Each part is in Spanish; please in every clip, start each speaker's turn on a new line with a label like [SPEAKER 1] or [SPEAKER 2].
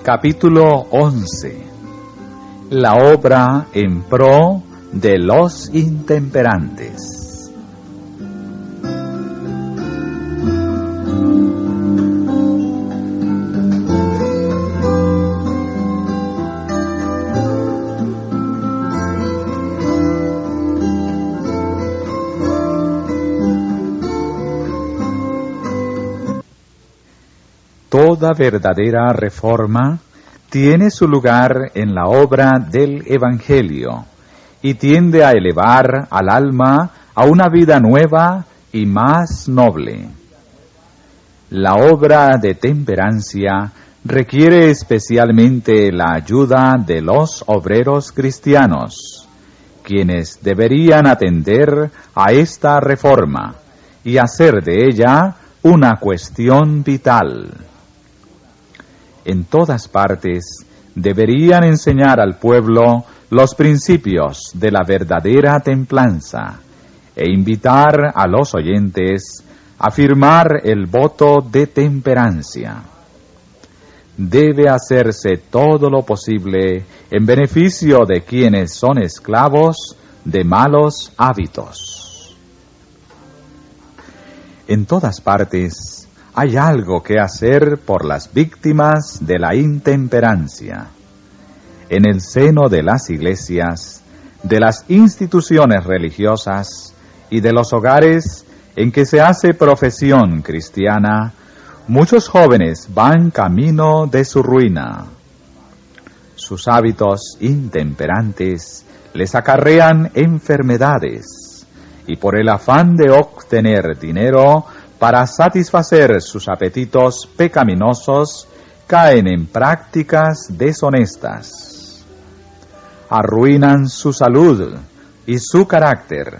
[SPEAKER 1] Capítulo 11. La obra en pro de los intemperantes. Toda verdadera reforma tiene su lugar en la obra del Evangelio y tiende a elevar al alma a una vida nueva y más noble. La obra de temperancia requiere especialmente la ayuda de los obreros cristianos, quienes deberían atender a esta reforma y hacer de ella una cuestión vital. En todas partes deberían enseñar al pueblo los principios de la verdadera templanza e invitar a los oyentes a firmar el voto de temperancia. Debe hacerse todo lo posible en beneficio de quienes son esclavos de malos hábitos. En todas partes hay algo que hacer por las víctimas de la intemperancia. En el seno de las iglesias, de las instituciones religiosas y de los hogares en que se hace profesión cristiana, muchos jóvenes van camino de su ruina. Sus hábitos intemperantes les acarrean enfermedades y por el afán de obtener dinero para satisfacer sus apetitos pecaminosos, caen en prácticas deshonestas. Arruinan su salud y su carácter.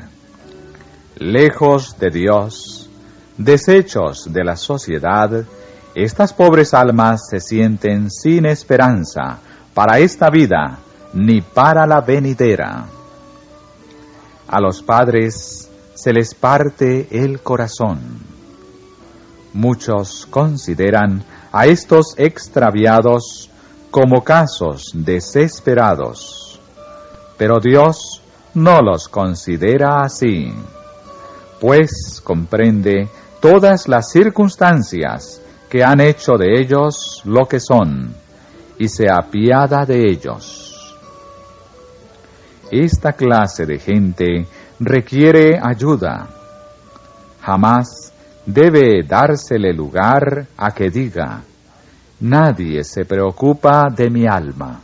[SPEAKER 1] Lejos de Dios, deshechos de la sociedad, estas pobres almas se sienten sin esperanza para esta vida ni para la venidera. A los padres se les parte el corazón. Muchos consideran a estos extraviados como casos desesperados, pero Dios no los considera así, pues comprende todas las circunstancias que han hecho de ellos lo que son, y se apiada de ellos. Esta clase de gente requiere ayuda. Jamás debe dársele lugar a que diga: nadie se preocupa de mi alma.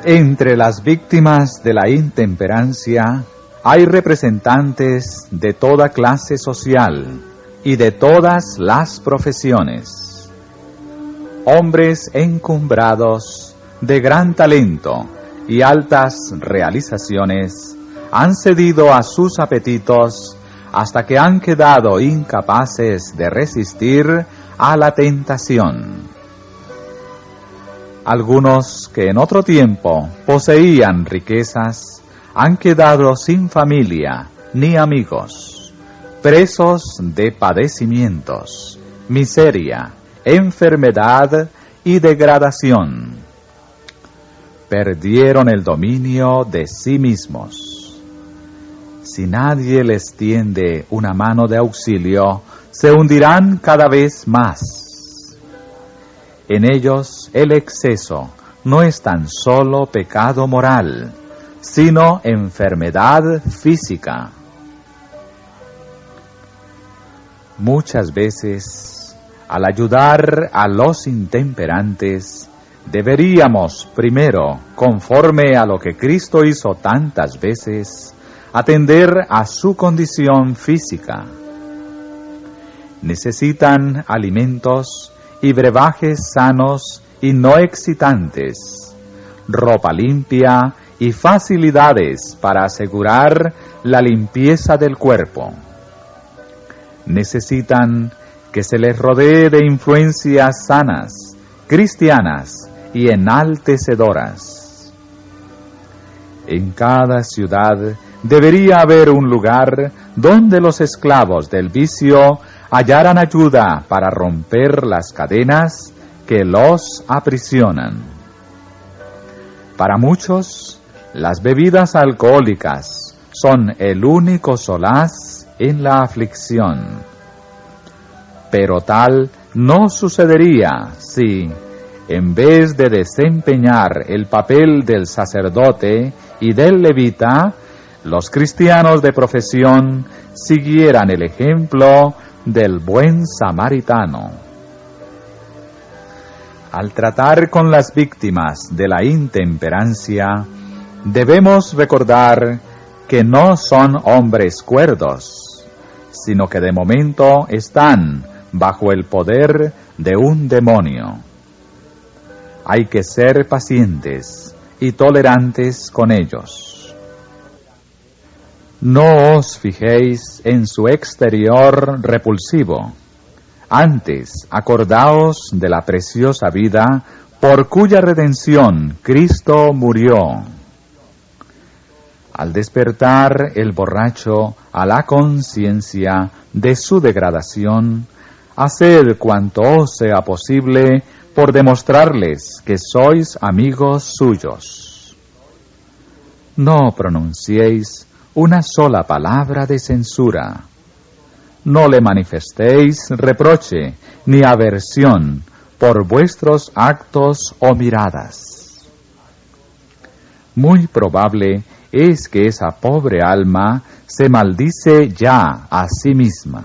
[SPEAKER 1] Entre las víctimas de la intemperancia hay representantes de toda clase social y de todas las profesiones. Hombres encumbrados de gran talento y altas realizaciones han cedido a sus apetitos hasta que han quedado incapaces de resistir a la tentación. Algunos que en otro tiempo poseían riquezas han quedado sin familia ni amigos, presos de padecimientos, miseria, enfermedad y degradación. Perdieron el dominio de sí mismos. Si nadie les tiende una mano de auxilio, se hundirán cada vez más. En ellos el exceso no es tan solo pecado moral, sino enfermedad física. Muchas veces, al ayudar a los intemperantes, deberíamos primero, conforme a lo que Cristo hizo tantas veces, atender a su condición física. necesitan alimentos y brebajes sanos y no excitantes, ropa limpia y facilidades para asegurar la limpieza del cuerpo. Necesitan que se les rodee de influencias sanas, cristianas y enaltecedoras. En cada ciudad debería haber un lugar donde los esclavos del vicio hallaran ayuda para romper las cadenas que los aprisionan. Para muchos, las bebidas alcohólicas son el único solaz en la aflicción. Pero tal no sucedería si, en vez de desempeñar el papel del sacerdote y del levita, los cristianos de profesión siguieran el ejemplo del buen samaritano. Al tratar con las víctimas de la intemperancia, debemos recordar que no son hombres cuerdos, sino que de momento están bajo el poder de un demonio. Hay que ser pacientes y tolerantes con ellos. No os fijéis en su exterior repulsivo. Antes, acordaos de la preciosa vida por cuya redención Cristo murió. Al despertar el borracho a la conciencia de su degradación, haced cuanto os sea posible por demostrarles que sois amigos suyos. No pronunciéis una sola palabra de censura. No le manifestéis reproche ni aversión por vuestros actos o miradas. Muy probable es que esa pobre alma se maldice ya a sí misma.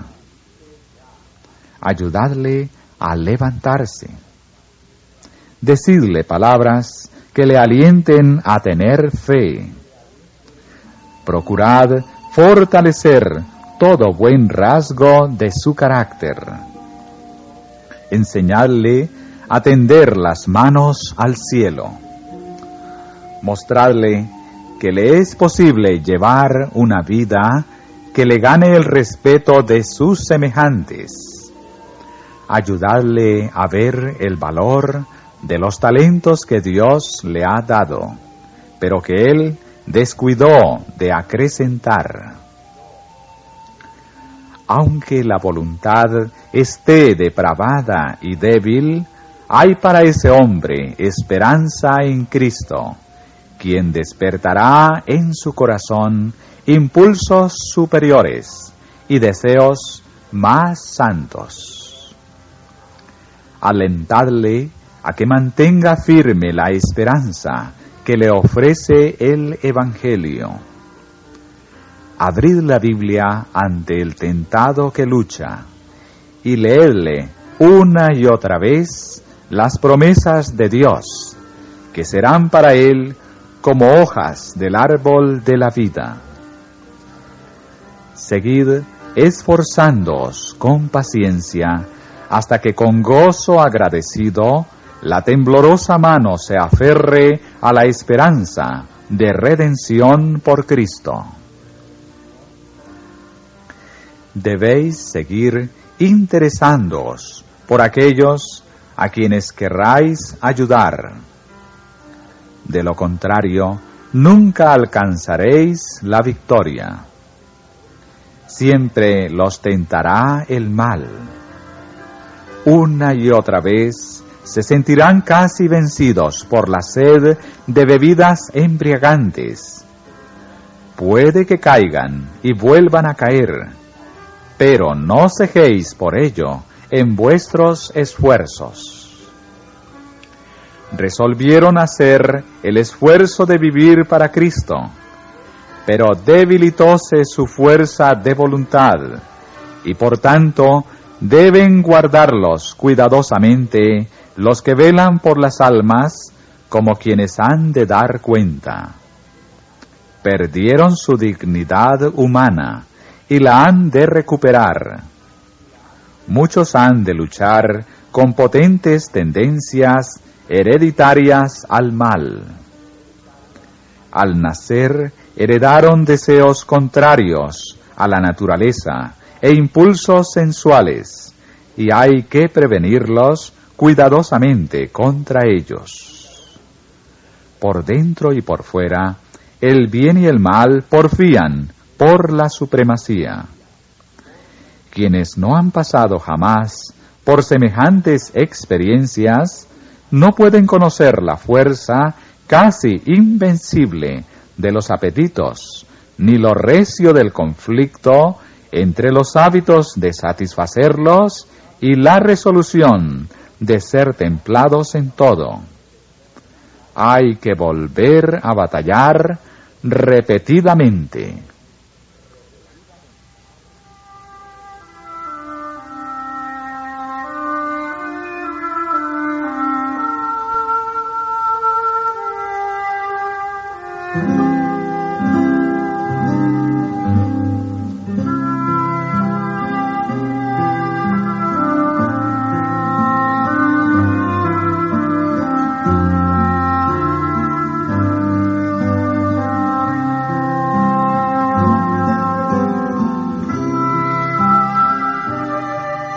[SPEAKER 1] Ayudadle a levantarse. Decidle palabras que le alienten a tener fe. Procurad fortalecer todo buen rasgo de su carácter. Enseñadle a tender las manos al cielo. Mostradle que le es posible llevar una vida que le gane el respeto de sus semejantes. Ayudadle a ver el valor de los talentos que Dios le ha dado, pero que él descuidó de acrecentar. Aunque la voluntad esté depravada y débil, hay para ese hombre esperanza en Cristo, quien despertará en su corazón impulsos superiores y deseos más santos. Alentadle a que mantenga firme la esperanza que le ofrece el Evangelio. Abrid la Biblia ante el tentado que lucha y leedle una y otra vez las promesas de Dios, que serán para él como hojas del árbol de la vida. Seguid esforzándoos con paciencia hasta que con gozo agradecido la temblorosa mano se aferre a la esperanza de redención por Cristo. Debéis seguir interesándoos por aquellos a quienes querráis ayudar. De lo contrario, nunca alcanzaréis la victoria. Siempre los tentará el mal. Una y otra vez se sentirán casi vencidos por la sed de bebidas embriagantes. Puede que caigan y vuelvan a caer, pero no cejéis por ello en vuestros esfuerzos. Resolvieron hacer el esfuerzo de vivir para Cristo, pero debilitóse su fuerza de voluntad, y por tanto deben guardarlos cuidadosamente los que velan por las almas como quienes han de dar cuenta. Perdieron su dignidad humana y la han de recuperar. muchos han de luchar con potentes tendencias hereditarias al mal. Al nacer, heredaron deseos contrarios a la naturaleza e impulsos sensuales, y hay que prevenirlos cuidadosamente contra ellos. Por dentro y por fuera, el bien y el mal porfían por la supremacía. Quienes no han pasado jamás por semejantes experiencias no pueden conocer la fuerza casi invencible de los apetitos, ni lo recio del conflicto entre los hábitos de satisfacerlos y la resolución de ser templados en todo. Hay que volver a batallar repetidamente.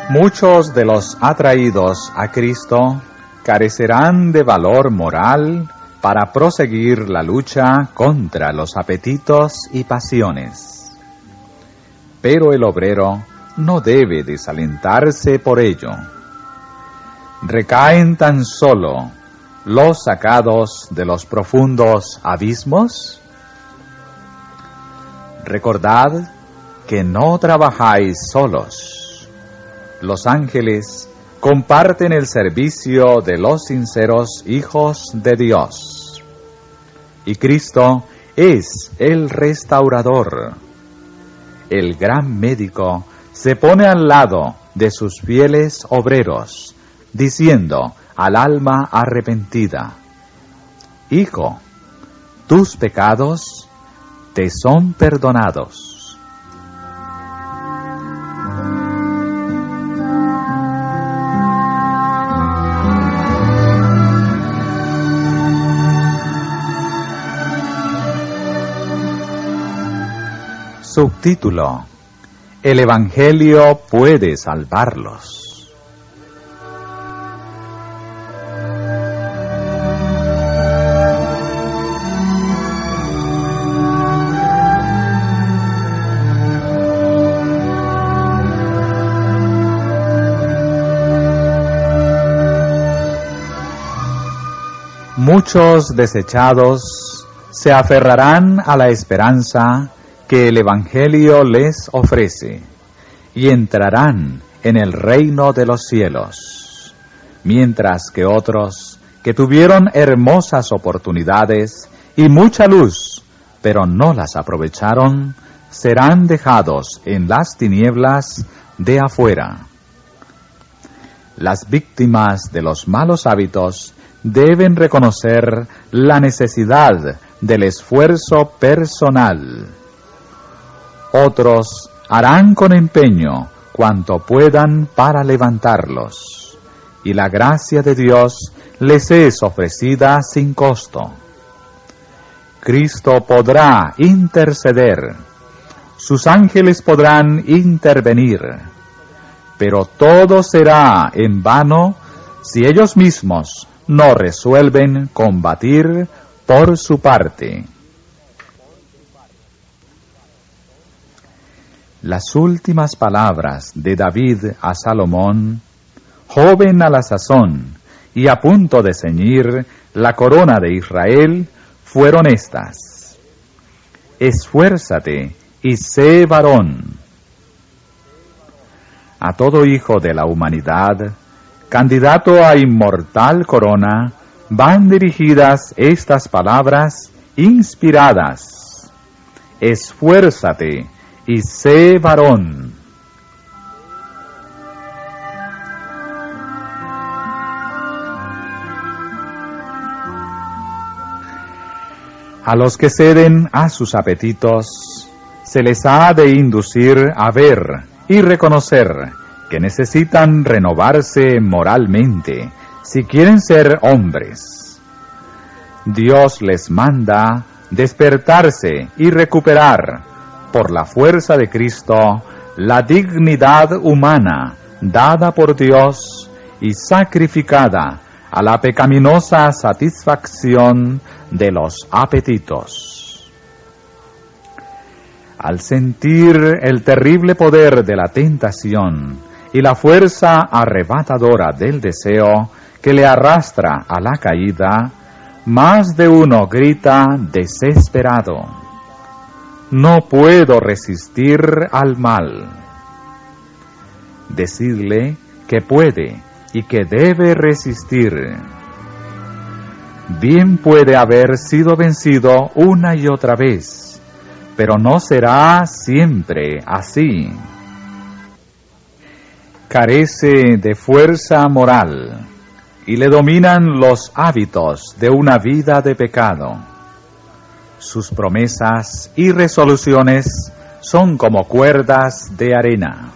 [SPEAKER 1] Muchos de los atraídos a Cristo carecerán de valor moral para proseguir la lucha contra los apetitos y pasiones. Pero el obrero no debe desalentarse por ello. ¿Recaen tan solo los sacados de los profundos abismos? Recordad que no trabajáis solos. Los ángeles comparten el servicio de los sinceros hijos de Dios. Y Cristo es el restaurador. El gran médico se pone al lado de sus fieles obreros, diciendo al alma arrepentida: Hijo, tus pecados te son perdonados. Subtítulo: El Evangelio puede salvarlos. Muchos desechados se aferrarán a la esperanza que el Evangelio les ofrece, y entrarán en el reino de los cielos, mientras que otros, que tuvieron hermosas oportunidades y mucha luz, pero no las aprovecharon, serán dejados en las tinieblas de afuera. Las víctimas de los malos hábitos deben reconocer la necesidad del esfuerzo personal. Otros harán con empeño cuanto puedan para levantarlos, y la gracia de Dios les es ofrecida sin costo. Cristo podrá interceder, sus ángeles podrán intervenir, pero todo será en vano si ellos mismos no resuelven combatir por su parte. Las últimas palabras de David a Salomón, joven a la sazón y a punto de ceñir la corona de Israel, fueron estas: esfuérzate y sé varón. A todo hijo de la humanidad, candidato a inmortal corona, van dirigidas estas palabras inspiradas: esfuérzate y sé varón. A los que ceden a sus apetitos, se les ha de inducir a ver y reconocer que necesitan renovarse moralmente si quieren ser hombres. Dios les manda despertarse y recuperar, por la fuerza de Cristo, la dignidad humana dada por Dios y sacrificada a la pecaminosa satisfacción de los apetitos. Al sentir el terrible poder de la tentación y la fuerza arrebatadora del deseo que le arrastra a la caída, más de uno grita desesperado: «No puedo resistir al mal». Decidle que puede y que debe resistir. Bien puede haber sido vencido una y otra vez, pero no será siempre así. Carece de fuerza moral y le dominan los hábitos de una vida de pecado. Sus promesas y resoluciones son como cuerdas de arena.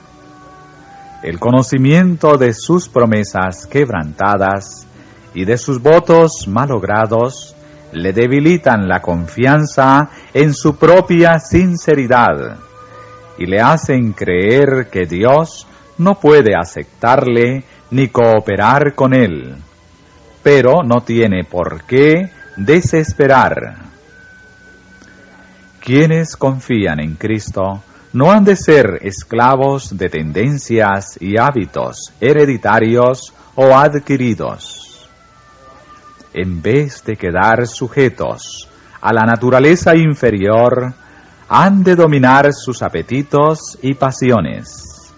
[SPEAKER 1] El conocimiento de sus promesas quebrantadas y de sus votos malogrados le debilitan la confianza en su propia sinceridad y le hacen creer que Dios no puede aceptarle ni cooperar con él, pero no tiene por qué desesperar. Quienes confían en Cristo no han de ser esclavos de tendencias y hábitos hereditarios o adquiridos. En vez de quedar sujetos a la naturaleza inferior, han de dominar sus apetitos y pasiones.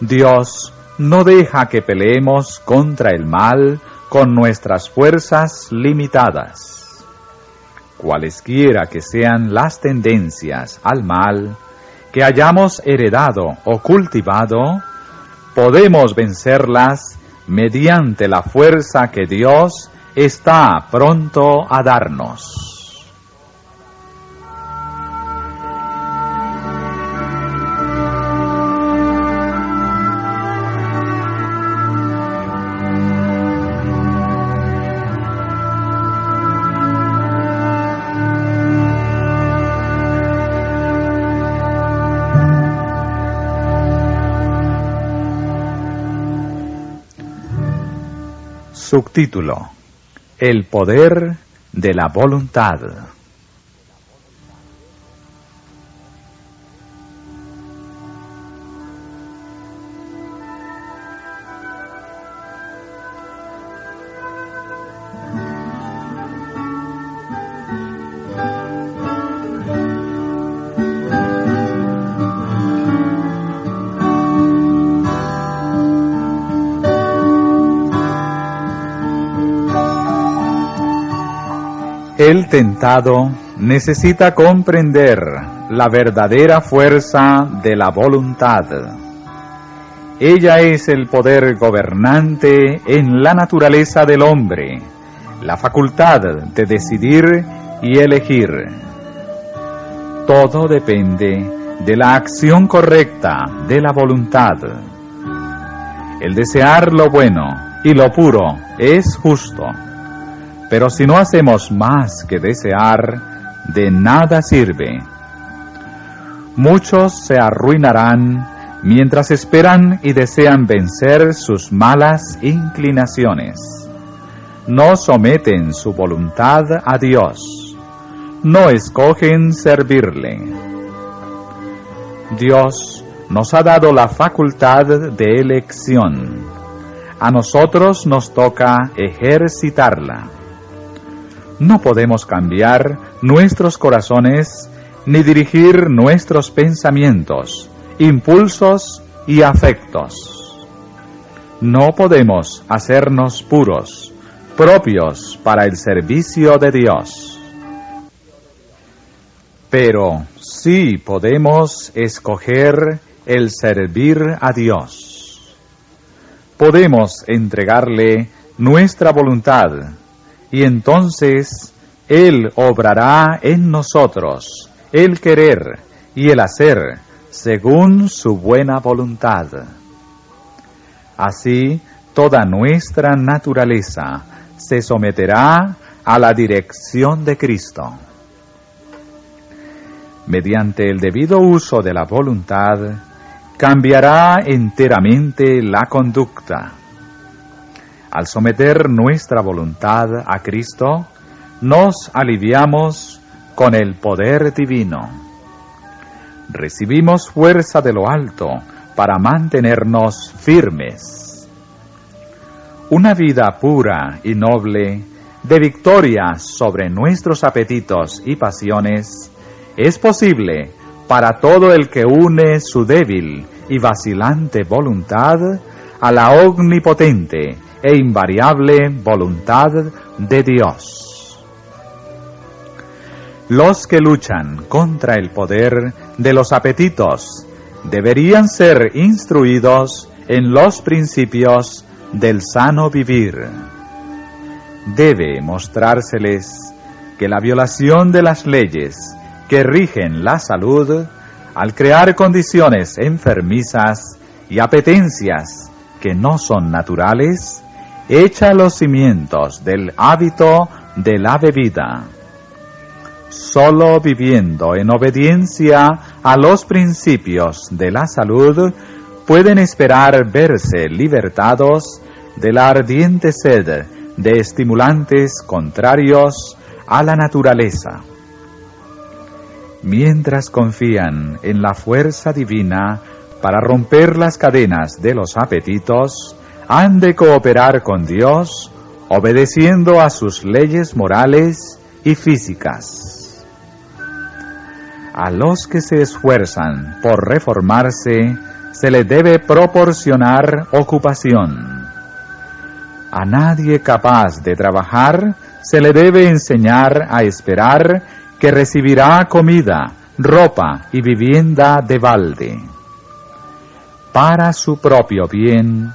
[SPEAKER 1] Dios no deja que peleemos contra el mal con nuestras fuerzas limitadas. Cualesquiera que sean las tendencias al mal que hayamos heredado o cultivado, podemos vencerlas mediante la fuerza que Dios está pronto a darnos. Subtítulo: El poder de la voluntad. El tentado necesita comprender la verdadera fuerza de la voluntad. Ella es el poder gobernante en la naturaleza del hombre, la facultad de decidir y elegir. Todo depende de la acción correcta de la voluntad. El desear lo bueno y lo puro es justo. Pero si no hacemos más que desear, de nada sirve. Muchos se arruinarán mientras esperan y desean vencer sus malas inclinaciones. No someten su voluntad a Dios. No escogen servirle. Dios nos ha dado la facultad de elección. A nosotros nos toca ejercitarla. No podemos cambiar nuestros corazones ni dirigir nuestros pensamientos, impulsos y afectos. No podemos hacernos puros, propios para el servicio de Dios. Pero sí podemos escoger el servir a Dios. Podemos entregarle nuestra voluntad, y entonces Él obrará en nosotros el querer y el hacer según su buena voluntad. Así, toda nuestra naturaleza se someterá a la dirección de Cristo. Mediante el debido uso de la voluntad, cambiará enteramente la conducta. Al someter nuestra voluntad a Cristo, nos aliviamos con el poder divino. Recibimos fuerza de lo alto para mantenernos firmes. Una vida pura y noble, de victoria sobre nuestros apetitos y pasiones, es posible para todo el que une su débil y vacilante voluntad a la omnipotente e invariable voluntad de Dios. Los que luchan contra el poder de los apetitos deberían ser instruidos en los principios del sano vivir. Debe mostrárseles que la violación de las leyes que rigen la salud, al crear condiciones enfermizas y apetencias que no son naturales, echa los cimientos del hábito de la bebida. Solo viviendo en obediencia a los principios de la salud, pueden esperar verse libertados de la ardiente sed de estimulantes contrarios a la naturaleza. Mientras confían en la fuerza divina para romper las cadenas de los apetitos, han de cooperar con Dios, obedeciendo a sus leyes morales y físicas. A los que se esfuerzan por reformarse, se les debe proporcionar ocupación. A nadie capaz de trabajar, se le debe enseñar a esperar que recibirá comida, ropa y vivienda de balde. Para su propio bien,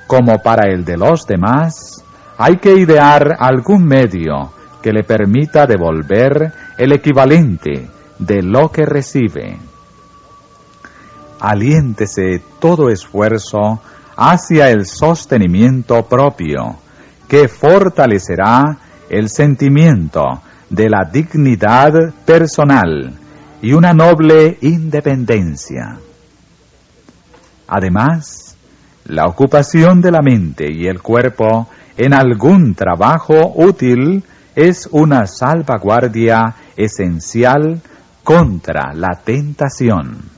[SPEAKER 1] como para el de los demás, hay que idear algún medio que le permita devolver el equivalente de lo que recibe. Aliéntese todo esfuerzo hacia el sostenimiento propio, que fortalecerá el sentimiento de la dignidad personal y una noble independencia. Además, la ocupación de la mente y el cuerpo en algún trabajo útil es una salvaguardia esencial contra la tentación.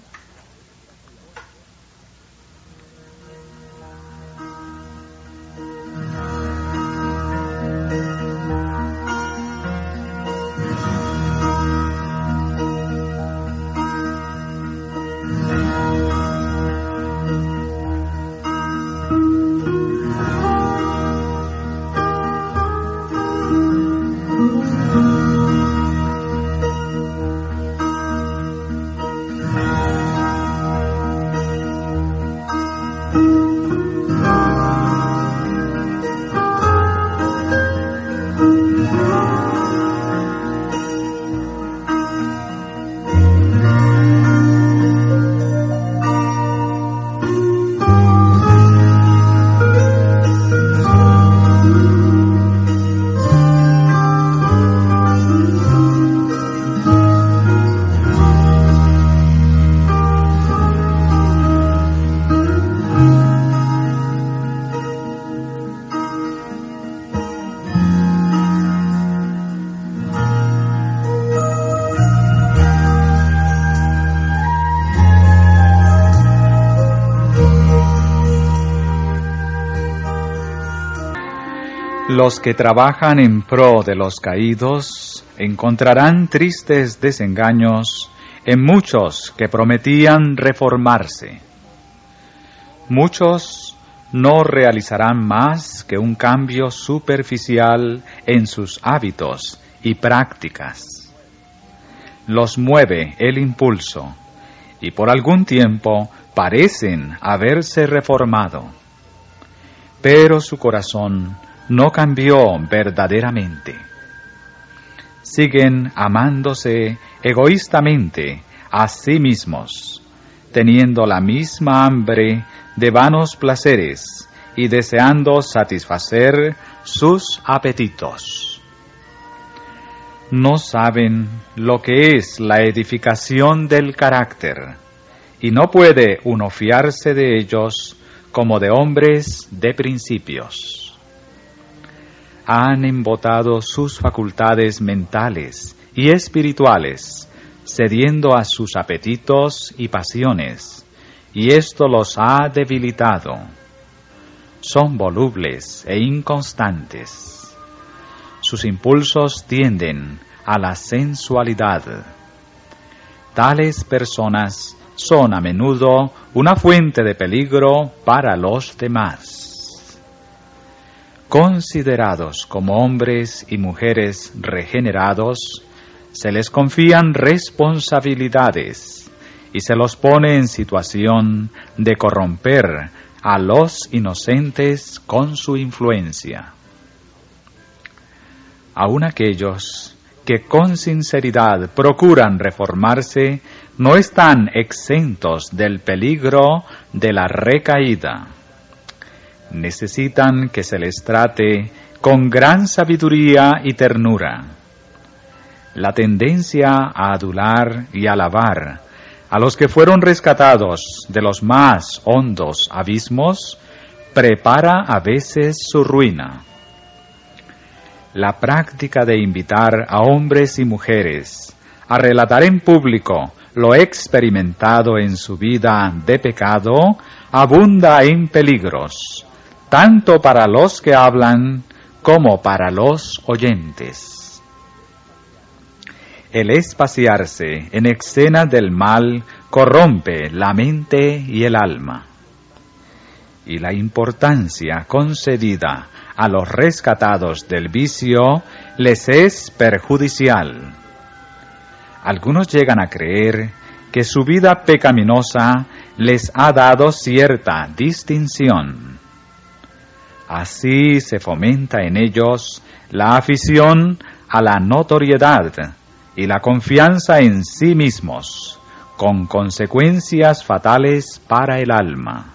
[SPEAKER 1] Los que trabajan en pro de los caídos encontrarán tristes desengaños en muchos que prometían reformarse. Muchos no realizarán más que un cambio superficial en sus hábitos y prácticas. Los mueve el impulso y por algún tiempo parecen haberse reformado, pero su corazón no cambió verdaderamente. Siguen amándose egoístamente a sí mismos, teniendo la misma hambre de vanos placeres y deseando satisfacer sus apetitos. No saben lo que es la edificación del carácter, y no puede uno fiarse de ellos como de hombres de principios. Han embotado sus facultades mentales y espirituales, cediendo a sus apetitos y pasiones, y esto los ha debilitado. Son volubles e inconstantes. Sus impulsos tienden a la sensualidad. Tales personas son a menudo una fuente de peligro para los demás. Considerados como hombres y mujeres regenerados, se les confían responsabilidades y se los pone en situación de corromper a los inocentes con su influencia. Aun aquellos que con sinceridad procuran reformarse no están exentos del peligro de la recaída. Necesitan que se les trate con gran sabiduría y ternura. La tendencia a adular y alabar a los que fueron rescatados de los más hondos abismos prepara a veces su ruina. La práctica de invitar a hombres y mujeres a relatar en público lo experimentado en su vida de pecado abunda en peligros, tanto para los que hablan como para los oyentes. El espaciarse en escenas del mal corrompe la mente y el alma, y la importancia concedida a los rescatados del vicio les es perjudicial. Algunos llegan a creer que su vida pecaminosa les ha dado cierta distinción. Así se fomenta en ellos la afición a la notoriedad y la confianza en sí mismos, con consecuencias fatales para el alma.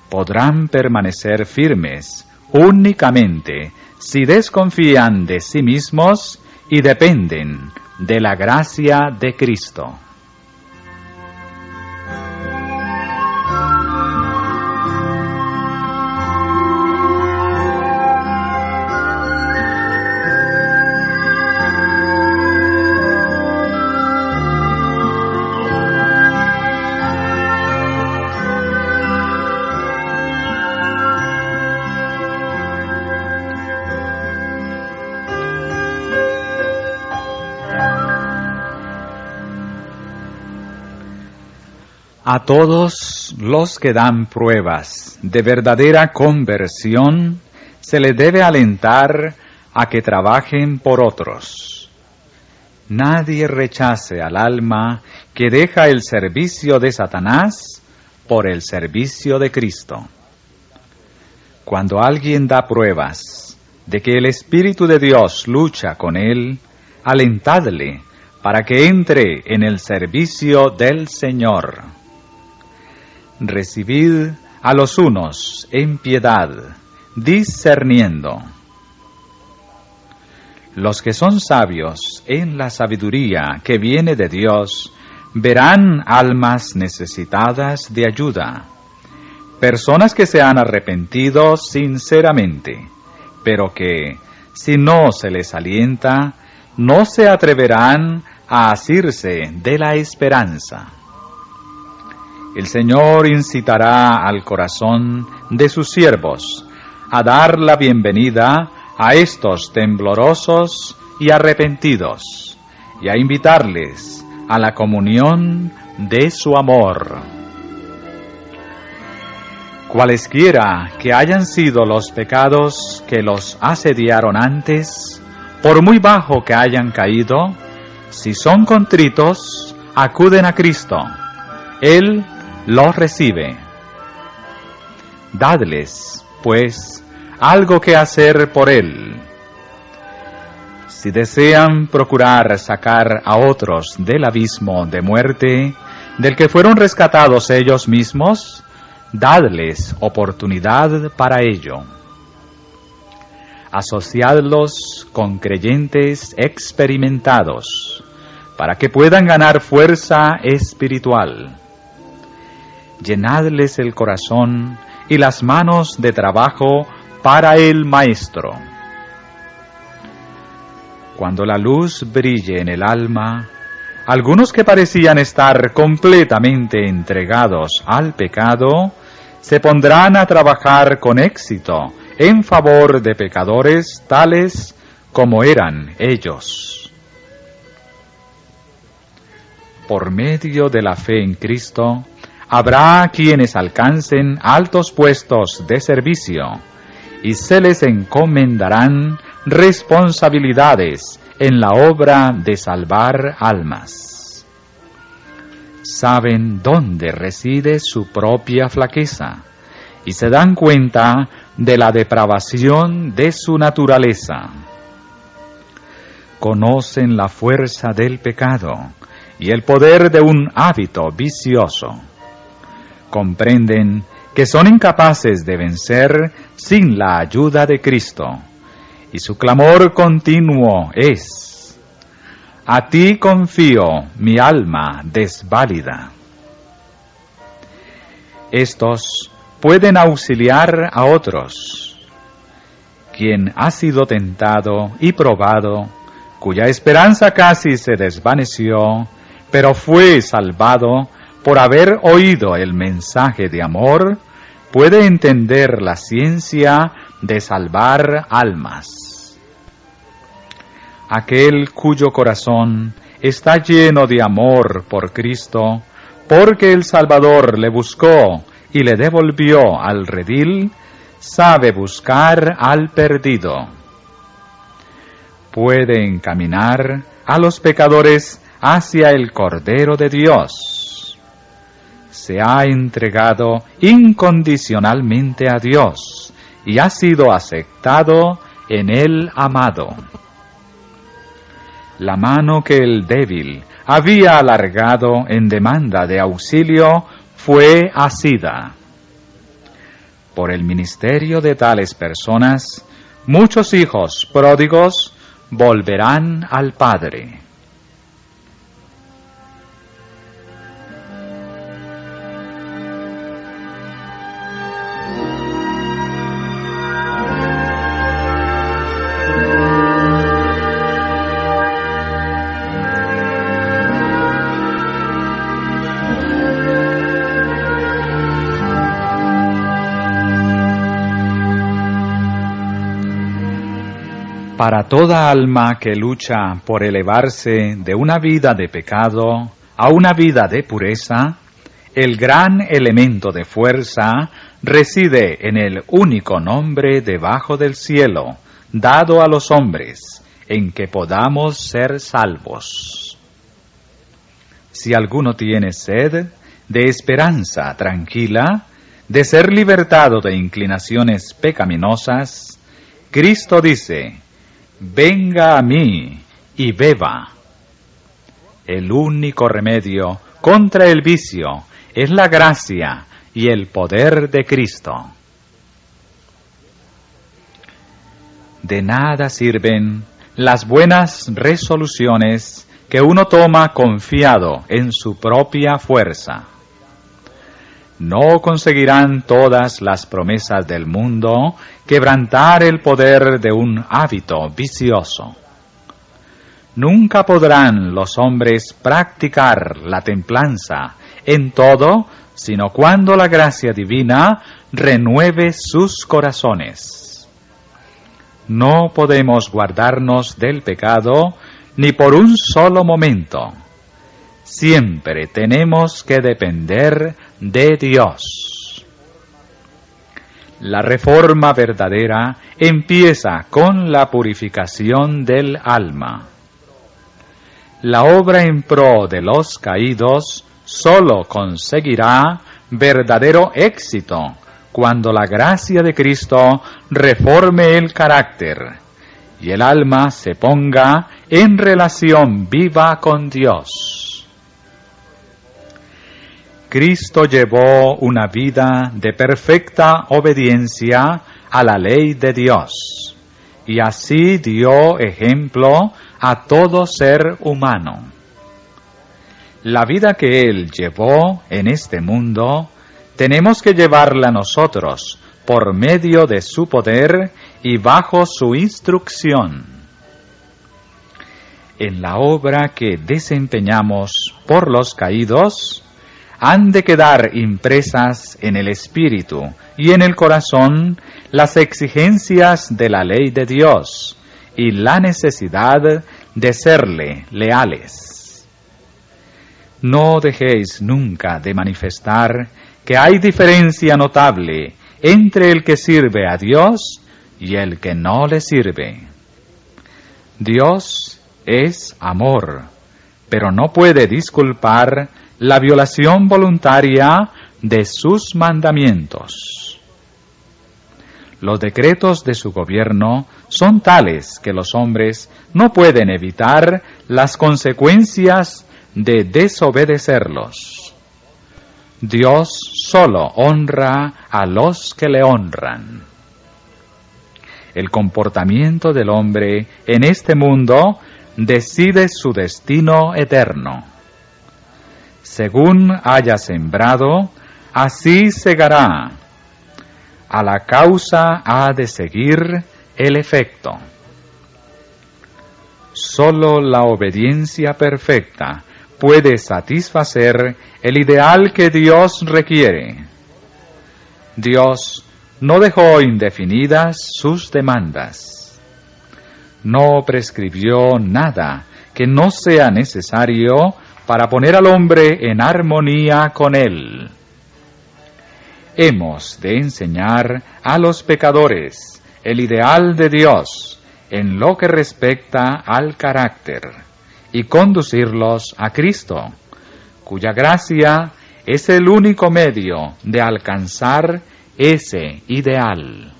[SPEAKER 1] Podrán permanecer firmes únicamente si desconfían de sí mismos y dependen de la gracia de Cristo. A todos los que dan pruebas de verdadera conversión, se les debe alentar a que trabajen por otros. Nadie rechace al alma que deja el servicio de Satanás por el servicio de Cristo. Cuando alguien da pruebas de que el Espíritu de Dios lucha con él, alentadle para que entre en el servicio del Señor. Recibid a los unos en piedad, discerniendo. Los que son sabios en la sabiduría que viene de Dios, verán almas necesitadas de ayuda, personas que se han arrepentido sinceramente, pero que, si no se les alienta, no se atreverán a asirse de la esperanza. El Señor incitará al corazón de sus siervos a dar la bienvenida a estos temblorosos y arrepentidos, y a invitarles a la comunión de su amor. Cualesquiera que hayan sido los pecados que los asediaron antes, por muy bajo que hayan caído, si son contritos, acuden a Cristo. Él los recibe. Dadles, pues, algo que hacer por Él. Si desean procurar sacar a otros del abismo de muerte, del que fueron rescatados ellos mismos, dadles oportunidad para ello. Asociadlos con creyentes experimentados, para que puedan ganar fuerza espiritual. Llenadles el corazón y las manos de trabajo para el Maestro. Cuando la luz brille en el alma, algunos que parecían estar completamente entregados al pecado, se pondrán a trabajar con éxito en favor de pecadores tales como eran ellos. Por medio de la fe en Cristo, habrá quienes alcancen altos puestos de servicio y se les encomendarán responsabilidades en la obra de salvar almas. Saben dónde reside su propia flaqueza y se dan cuenta de la depravación de su naturaleza. Conocen la fuerza del pecado y el poder de un hábito vicioso. Comprenden que son incapaces de vencer sin la ayuda de Cristo, y su clamor continuo es: a ti confío mi alma desválida. Estos pueden auxiliar a otros. Quien ha sido tentado y probado, cuya esperanza casi se desvaneció, pero fue salvado por haber oído el mensaje de amor, puede entender la ciencia de salvar almas. Aquel cuyo corazón está lleno de amor por Cristo, porque el Salvador le buscó y le devolvió al redil, sabe buscar al perdido. Puede encaminar a los pecadores hacia el Cordero de Dios. Se ha entregado incondicionalmente a Dios y ha sido aceptado en el amado. La mano que el débil había alargado en demanda de auxilio fue asida. Por el ministerio de tales personas, muchos hijos pródigos volverán al Padre. Para toda alma que lucha por elevarse de una vida de pecado a una vida de pureza, el gran elemento de fuerza reside en el único nombre debajo del cielo, dado a los hombres, en que podamos ser salvos. Si alguno tiene sed de esperanza tranquila, de ser libertado de inclinaciones pecaminosas, Cristo dice: venga a mí y beba. El único remedio contra el vicio es la gracia y el poder de Cristo. De nada sirven las buenas resoluciones que uno toma confiado en su propia fuerza. No conseguirán todas las promesas del mundo quebrantar el poder de un hábito vicioso. Nunca podrán los hombres practicar la templanza en todo, sino cuando la gracia divina renueve sus corazones. No podemos guardarnos del pecado ni por un solo momento. Siempre tenemos que depender de Dios. La reforma verdadera empieza con la purificación del alma. La obra en pro de los caídos sólo conseguirá verdadero éxito cuando la gracia de Cristo reforme el carácter y el alma se ponga en relación viva con Dios. Cristo llevó una vida de perfecta obediencia a la ley de Dios, y así dio ejemplo a todo ser humano. La vida que Él llevó en este mundo, tenemos que llevarla nosotros por medio de su poder y bajo su instrucción. En la obra que desempeñamos por los caídos, han de quedar impresas en el espíritu y en el corazón las exigencias de la ley de Dios y la necesidad de serle leales. No dejéis nunca de manifestar que hay diferencia notable entre el que sirve a Dios y el que no le sirve. Dios es amor, pero no puede disculpar la violación voluntaria de sus mandamientos. Los decretos de su gobierno son tales que los hombres no pueden evitar las consecuencias de desobedecerlos. Dios solo honra a los que le honran. El comportamiento del hombre en este mundo decide su destino eterno. Según haya sembrado, así segará. A la causa ha de seguir el efecto. Solo la obediencia perfecta puede satisfacer el ideal que Dios requiere. Dios no dejó indefinidas sus demandas. No prescribió nada que no sea necesario para poner al hombre en armonía con Él. Hemos de enseñar a los pecadores el ideal de Dios en lo que respecta al carácter y conducirlos a Cristo, cuya gracia es el único medio de alcanzar ese ideal.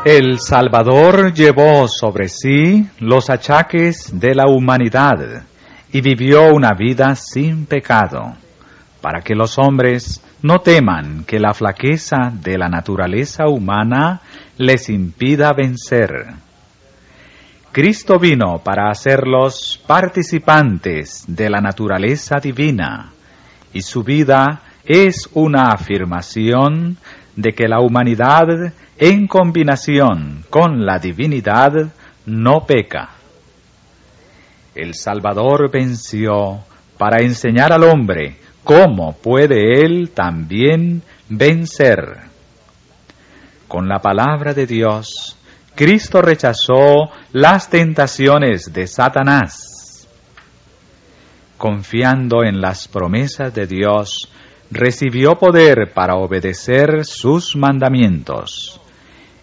[SPEAKER 1] El Salvador llevó sobre sí los achaques de la humanidad y vivió una vida sin pecado, para que los hombres no teman que la flaqueza de la naturaleza humana les impida vencer. Cristo vino para hacerlos participantes de la naturaleza divina, y su vida es una afirmación de que la humanidad, en combinación con la divinidad, no peca. El Salvador venció para enseñar al hombre cómo puede él también vencer. Con la palabra de Dios, Cristo rechazó las tentaciones de Satanás. Confiando en las promesas de Dios, recibió poder para obedecer sus mandamientos,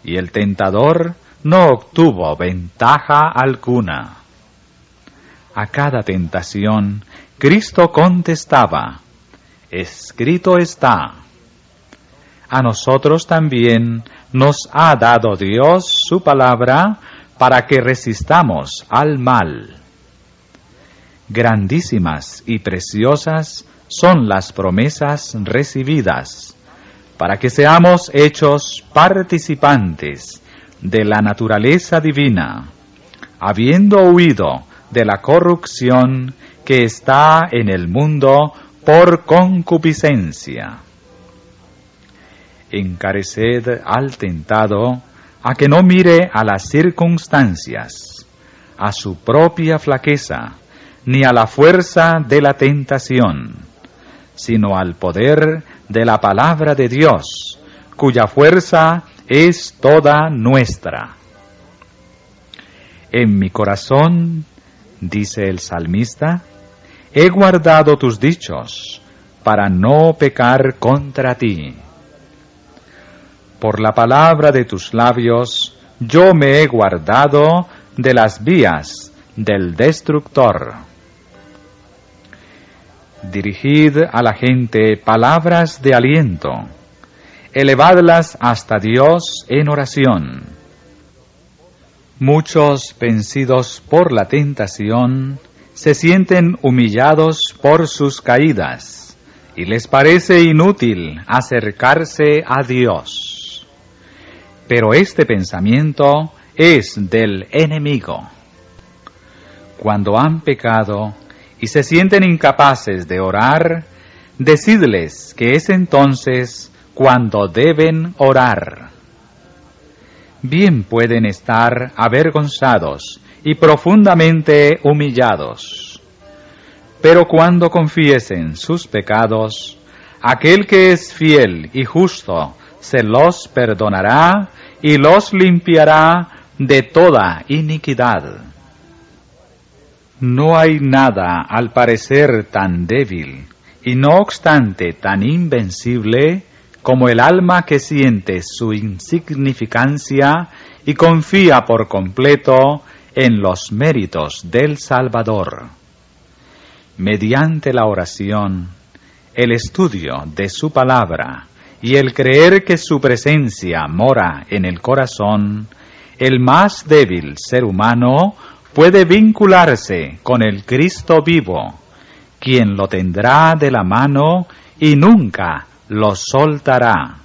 [SPEAKER 1] y el tentador no obtuvo ventaja alguna. A cada tentación, Cristo contestaba: escrito está. A nosotros también nos ha dado Dios su palabra para que resistamos al mal. Grandísimas y preciosas son las promesas recibidas, para que seamos hechos participantes de la naturaleza divina, habiendo huido de la corrupción que está en el mundo por concupiscencia. Encareced al tentado a que no mire a las circunstancias, a su propia flaqueza, ni a la fuerza de la tentación, sino al poder de la palabra de Dios, cuya fuerza es toda nuestra. En mi corazón, dice el salmista, he guardado tus dichos, para no pecar contra ti. Por la palabra de tus labios, yo me he guardado de las vías del destructor. Dirigid a la gente palabras de aliento, elevadlas hasta Dios en oración. Muchos, vencidos por la tentación, se sienten humillados por sus caídas, y les parece inútil acercarse a Dios. Pero este pensamiento es del enemigo. Cuando han pecado y se sienten incapaces de orar, decidles que es entonces cuando deben orar. Bien pueden estar avergonzados y profundamente humillados, pero cuando confiesen sus pecados, aquel que es fiel y justo se los perdonará y los limpiará de toda iniquidad. No hay nada al parecer tan débil y no obstante tan invencible como el alma que siente su insignificancia y confía por completo en los méritos del Salvador. Mediante la oración, el estudio de su palabra y el creer que su presencia mora en el corazón, el más débil ser humano puede vincularse con el Cristo vivo, quien lo tendrá de la mano y nunca lo soltará.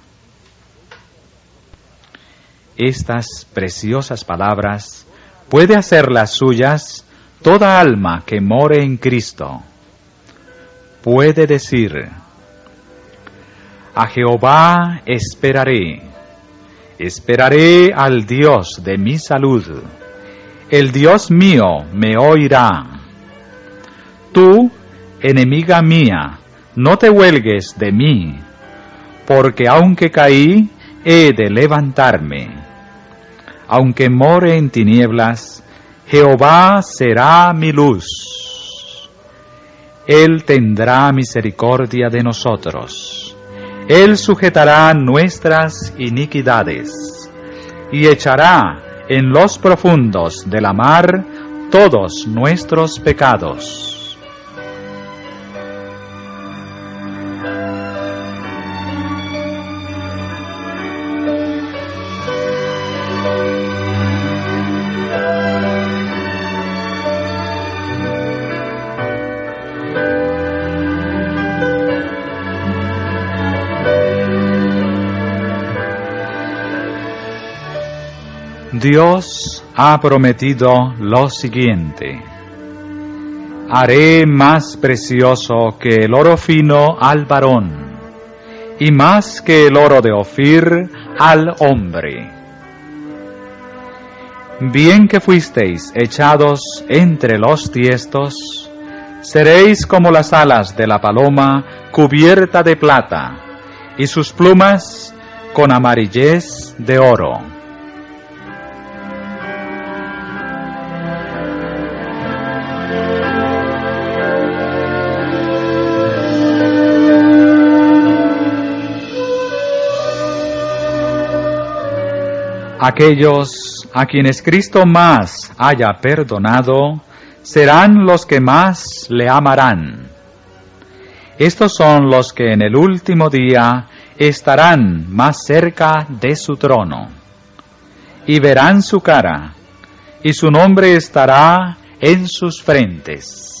[SPEAKER 1] Estas preciosas palabras puede hacerlas suyas toda alma que more en Cristo. Puede decir: a Jehová esperaré, esperaré al Dios de mi salud. El Dios mío me oirá. Tú, enemiga mía, no te huelgues de mí, porque aunque caí, he de levantarme. Aunque more en tinieblas, Jehová será mi luz. Él tendrá misericordia de nosotros. Él sujetará nuestras iniquidades y echará en los profundos de la mar todos nuestros pecados. Dios ha prometido lo siguiente: haré más precioso que el oro fino al varón, y más que el oro de Ofir al hombre. Bien que fuisteis echados entre los tiestos, seréis como las alas de la paloma cubierta de plata, y sus plumas con amarillez de oro. Aquellos a quienes Cristo más haya perdonado, serán los que más le amarán. Estos son los que en el último día estarán más cerca de su trono, y verán su cara, y su nombre estará en sus frentes.